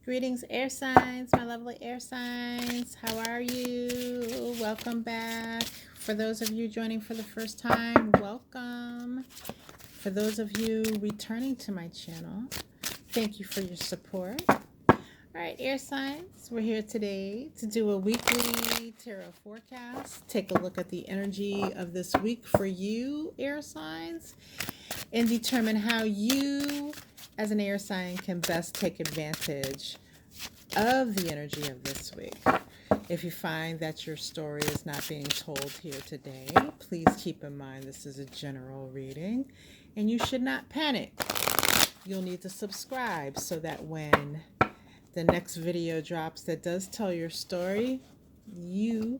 Greetings, air signs, my lovely air signs. How are you? Welcome back. For those of you joining for the first time, welcome. For those of you returning to my channel, thank you for your support. All right, air signs, we're here today to do a weekly tarot forecast. Take a look at the energy of this week for you, air signs, and determine how you, as an air sign, can best take advantage of the energy of this week. If you find that your story is not being told here today, please keep in mind this is a general reading and you should not panic. You'll need to subscribe so that when the next video drops that does tell your story, you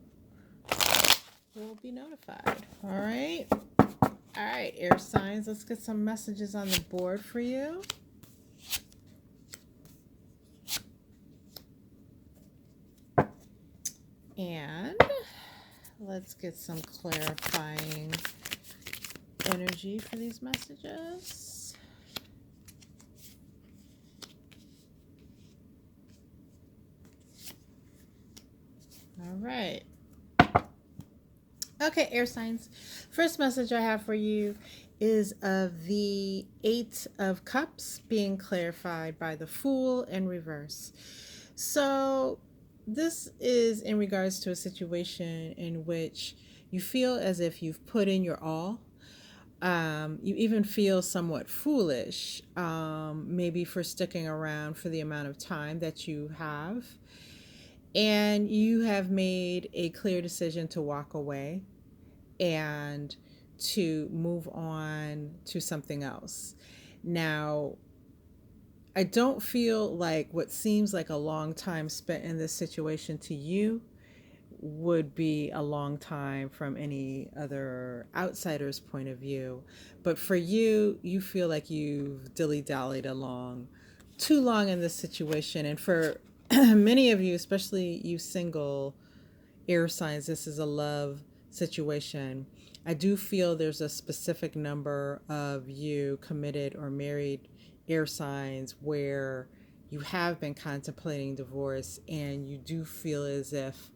will be notified. All right? All right, air signs, let's get some messages on the board for you. And let's get some clarifying energy for these messages. All right. Okay, air signs. First message I have for you is of the Eight of Cups being clarified by the Fool in reverse. So this is in regards to a situation in which you feel as if you've put in your all. You even feel somewhat foolish, maybe for sticking around for the amount of time that you have. And you have made a clear decision to walk away and to move on to something else. Now, I don't feel like what seems like a long time spent in this situation to you would be a long time from any other outsider's point of view. But for you, you feel like you've dilly-dallied along too long in this situation. And for many of you, especially you single air signs, this is a love situation. I do feel there's a specific number of you committed or married air signs where you have been contemplating divorce and you do feel as if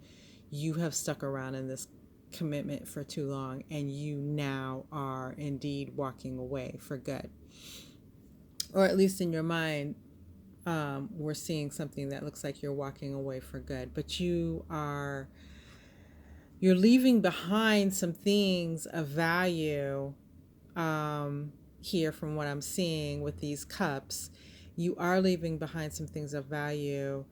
you have stuck around in this commitment for too long and you now are indeed walking away for good. Or at least in your mind, we're seeing something that looks like you're walking away for good, but you're leaving behind some things of value here from what I'm seeing with these cups. You are leaving behind some things of value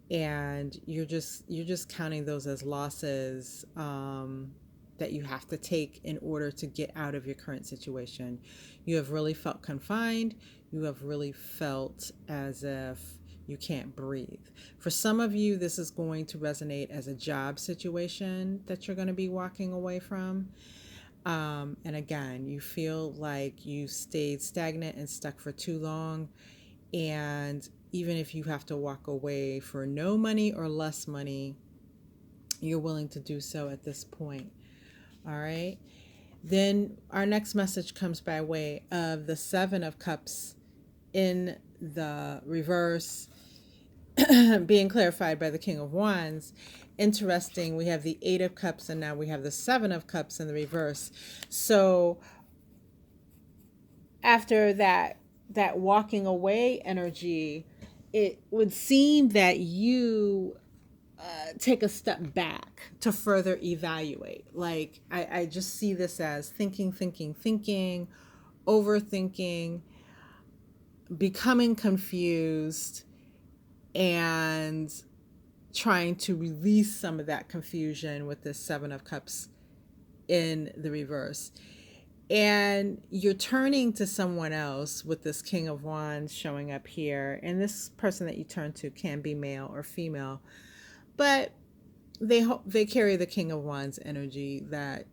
and you're just counting those as losses that you have to take in order to get out of your current situation. You have really felt confined. You have really felt as if you can't breathe. For some of you, this is going to resonate as a job situation that you're going to be walking away from. And again, you feel like you stayed stagnant and stuck for too long. And even if you have to walk away for no money or less money, you're willing to do so at this point. All right. Then our next message comes by way of the Seven of Cups in the reverse being clarified by the King of Wands. Interesting. We have the Eight of Cups and now we have the Seven of Cups in the reverse. So after that walking away energy, it would seem that you take a step back to further evaluate. Like, I just see this as thinking, overthinking, becoming confused, and trying to release some of that confusion with the Seven of Cups in the reverse. And you're turning to someone else with this King of Wands showing up here. And this person that you turn to can be male or female, but they carry the King of Wands energy, that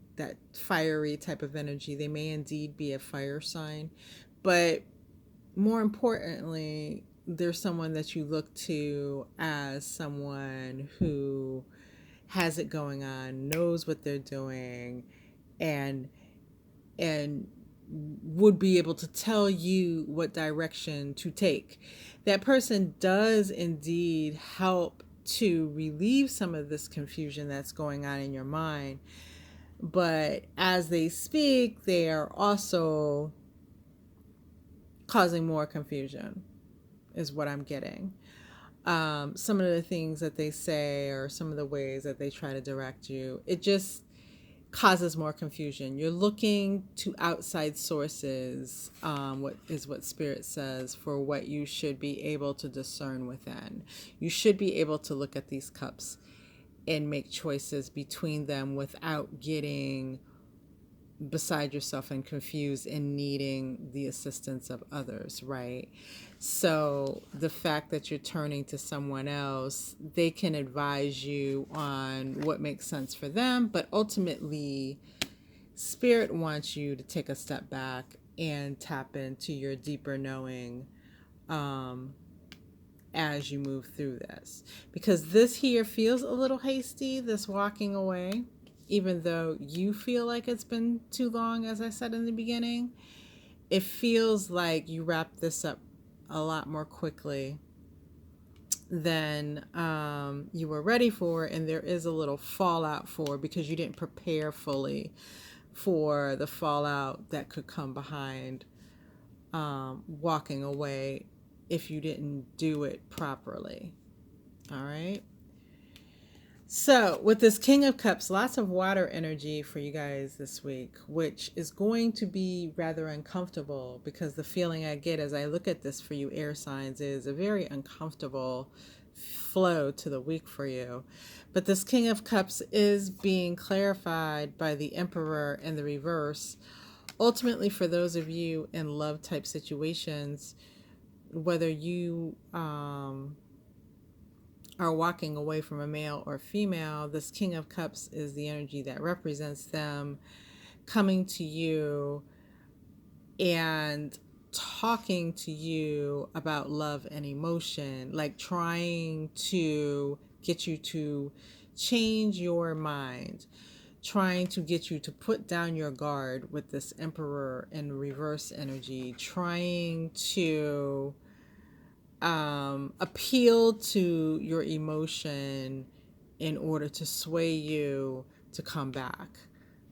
fiery type of energy. They may indeed be a fire sign, but more importantly, there's someone that you look to as someone who has it going on, knows what they're doing, and would be able to tell you what direction to take. That person does indeed help to relieve some of this confusion that's going on in your mind. But as they speak, they are also causing more confusion, is what I'm getting. Some of the things that they say or some of the ways that they try to direct you, it just causes more confusion. You're looking to outside sources, what Spirit says, for what you should be able to discern within. You should be able to look at these cups and make choices between them without getting beside yourself and confused and needing the assistance of others, right? So the fact that you're turning to someone else, they can advise you on what makes sense for them, but ultimately Spirit wants you to take a step back and tap into your deeper knowing, as you move through this, because this here feels a little hasty, this walking away, even though you feel like it's been too long. As I said in the beginning, it feels like you wrapped this up a lot more quickly than you were ready for, and there is a little fallout for, because you didn't prepare fully for the fallout that could come behind walking away if you didn't do it properly. All right. So with this King of Cups, lots of water energy for you guys this week, which is going to be rather uncomfortable, because the feeling I get as I look at this for you air signs is a very uncomfortable flow to the week for you. But this King of Cups is being clarified by the Emperor in the reverse. Ultimately, for those of you in love type situations, whether you are walking away from a male or female, this King of Cups is the energy that represents them coming to you and talking to you about love and emotion, like trying to get you to change your mind, trying to get you to put down your guard with this Emperor in reverse energy, trying to appeal to your emotion in order to sway you to come back.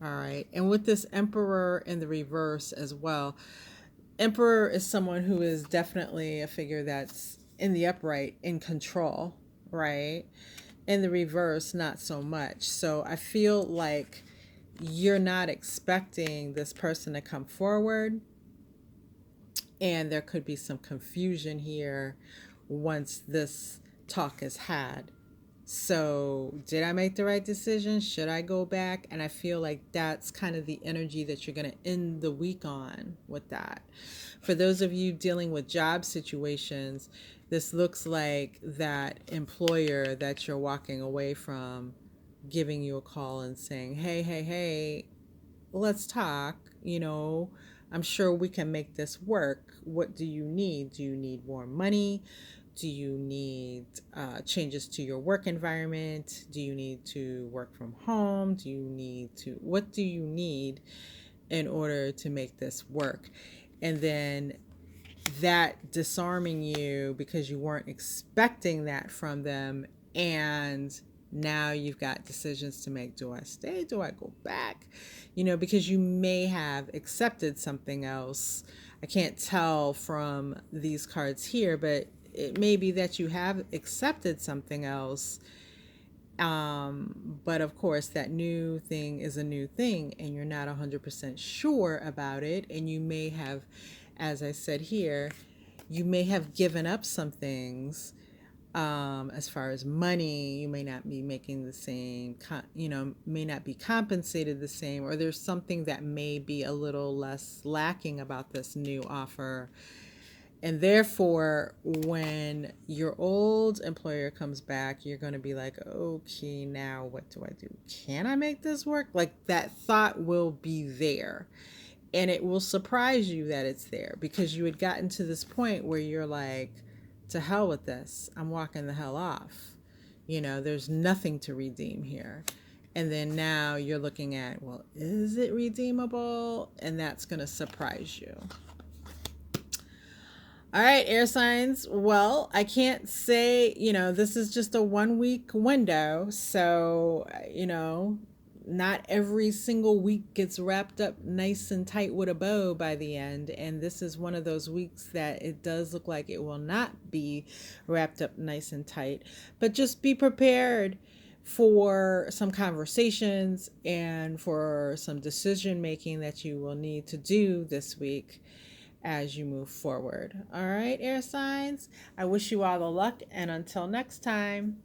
All right. And with this Emperor in the reverse as well, Emperor is someone who is definitely a figure that's in the upright, in control, right? In the reverse, not so much. So I feel like you're not expecting this person to come forward, and there could be some confusion here once this talk is had. So did I make the right decision? Should I go back? And I feel like that's kind of the energy that you're going to end the week on with that. For those of you dealing with job situations, this looks like that employer that you're walking away from giving you a call and saying, hey, let's talk. I'm sure we can make this work. What do you need? Do you need more money? Do you need changes to your work environment? Do you need to work from home? What do you need in order to make this work? And then that disarming you because you weren't expecting that from them, and now you've got decisions to make. Do I stay? Do I go back? Because you may have accepted something else. I can't tell from these cards here, but it may be that you have accepted something else. But of course, that new thing is a new thing, and you're not 100% sure about it. And you may have, as I said here, you may have given up some things. As far as money, you may not be making the same, may not be compensated the same, or there's something that may be a little less lacking about this new offer. And therefore, when your old employer comes back, you're going to be like, okay, now what do I do? Can I make this work? Like, that thought will be there. And it will surprise you that it's there, because you had gotten to this point where you're like, to hell with this. I'm walking the hell off. There's nothing to redeem here. And then now you're looking at, well, is it redeemable? And that's going to surprise you. All right, air signs. Well, I can't say, this is just a 1 week window. So, not every single week gets wrapped up nice and tight with a bow by the end. And this is one of those weeks that it does look like it will not be wrapped up nice and tight. But just be prepared for some conversations and for some decision making that you will need to do this week as you move forward. All right, air signs. I wish you all the luck, and until next time.